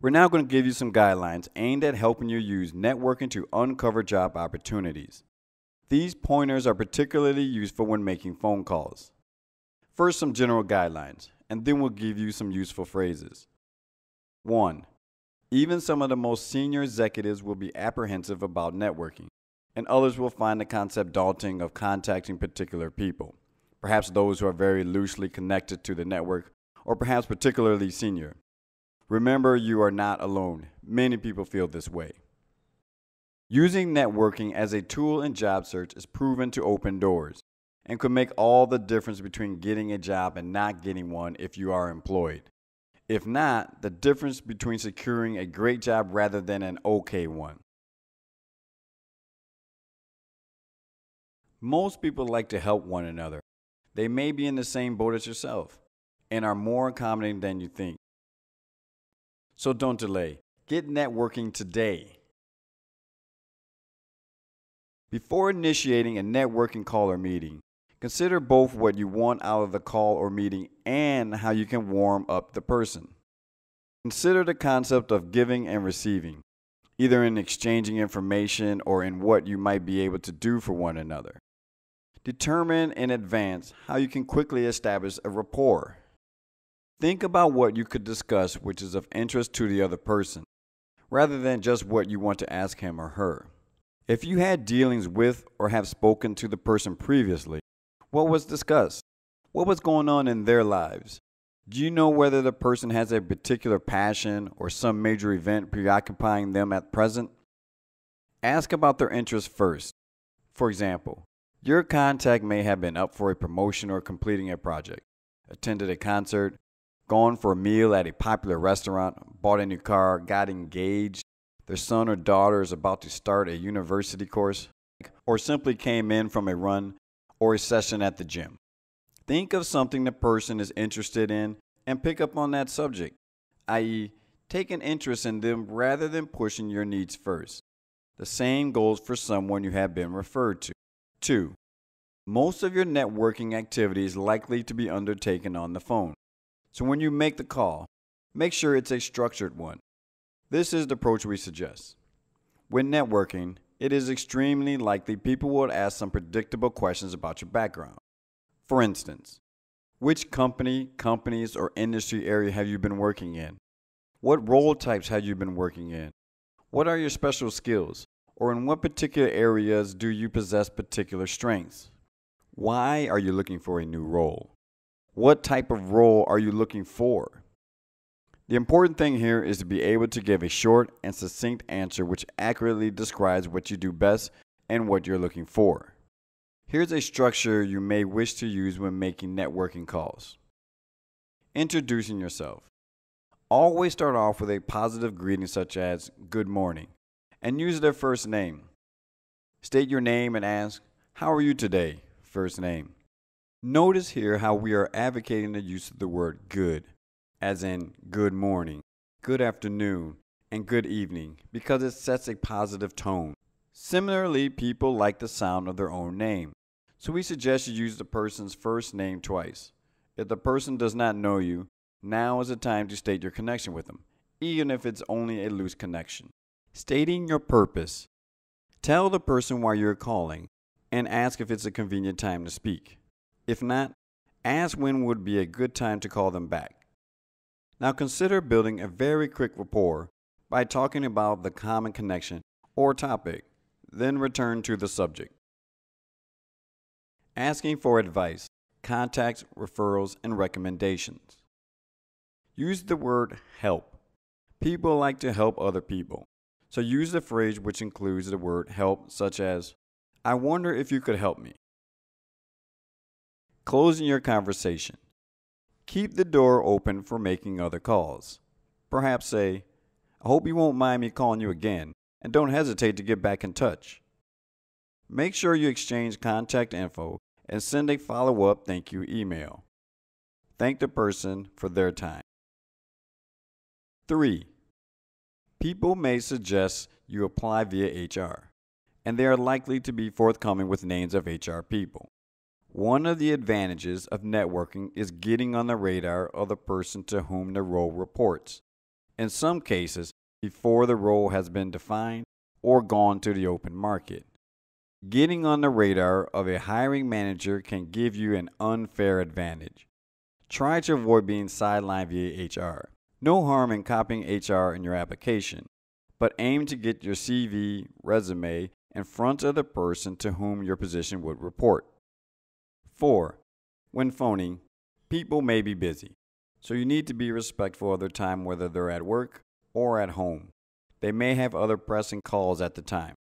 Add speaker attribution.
Speaker 1: We're now going to give you some guidelines aimed at helping you use networking to uncover job opportunities. These pointers are particularly useful when making phone calls. First, some general guidelines, and then we'll give you some useful phrases. 1. Even some of the most senior executives will be apprehensive about networking, and others will find the concept daunting of contacting particular people, perhaps those who are very loosely connected to the network, or perhaps particularly senior. Remember, you are not alone. Many people feel this way. Using networking as a tool in job search is proven to open doors and could make all the difference between getting a job and not getting one if you are employed. If not, the difference between securing a great job rather than an okay one. Most people like to help one another. They may be in the same boat as yourself and are more accommodating than you think. So don't delay. Get networking today. Before initiating a networking call or meeting, consider both what you want out of the call or meeting and how you can warm up the person. Consider the concept of giving and receiving, either in exchanging information or in what you might be able to do for one another. Determine in advance how you can quickly establish a rapport. Think about what you could discuss which is of interest to the other person, rather than just what you want to ask him or her. If you had dealings with or have spoken to the person previously, what was discussed? What was going on in their lives? Do you know whether the person has a particular passion or some major event preoccupying them at present? Ask about their interests first. For example, your contact may have been up for a promotion or completing a project, attended a concert, gone for a meal at a popular restaurant, bought a new car, got engaged, their son or daughter is about to start a university course, or simply came in from a run or a session at the gym. Think of something the person is interested in and pick up on that subject, i.e., take an interest in them rather than pushing your needs first. The same goes for someone you have been referred to. 2. Most of your networking activity is likely to be undertaken on the phone. So when you make the call, make sure it's a structured one. This is the approach we suggest. When networking, it is extremely likely people will ask some predictable questions about your background. For instance, which companies, or industry area have you been working in? What role types have you been working in? What are your special skills? Or in what particular areas do you possess particular strengths? Why are you looking for a new role? What type of role are you looking for? The important thing here is to be able to give a short and succinct answer which accurately describes what you do best and what you're looking for. Here's a structure you may wish to use when making networking calls. Introducing yourself. Always start off with a positive greeting such as "Good morning" and use their first name. State your name and ask, "How are you today?" First name. Notice here how we are advocating the use of the word good, as in good morning, good afternoon, and good evening, because it sets a positive tone. Similarly, people like the sound of their own name, so we suggest you use the person's first name twice. If the person does not know you, now is the time to state your connection with them, even if it's only a loose connection. Stating your purpose. Tell the person why you're calling and ask if it's a convenient time to speak. If not, ask when would be a good time to call them back. Now consider building a very quick rapport by talking about the common connection or topic, then return to the subject. Asking for advice, contacts, referrals, and recommendations. Use the word help. People like to help other people, so use the phrase which includes the word help, such as, "I wonder if you could help me." Closing your conversation. Keep the door open for making other calls. Perhaps say, "I hope you won't mind me calling you again, and don't hesitate to get back in touch." Make sure you exchange contact info and send a follow-up thank you email. Thank the person for their time. 3. People may suggest you apply via HR, and they are likely to be forthcoming with names of HR people. One of the advantages of networking is getting on the radar of the person to whom the role reports, in some cases before the role has been defined or gone to the open market. Getting on the radar of a hiring manager can give you an unfair advantage. Try to avoid being sidelined via HR. No harm in copying HR in your application, but aim to get your CV, resume in front of the person to whom your position would report. 4. When phoning, people may be busy, so you need to be respectful of their time whether they're at work or at home. They may have other pressing calls at the time.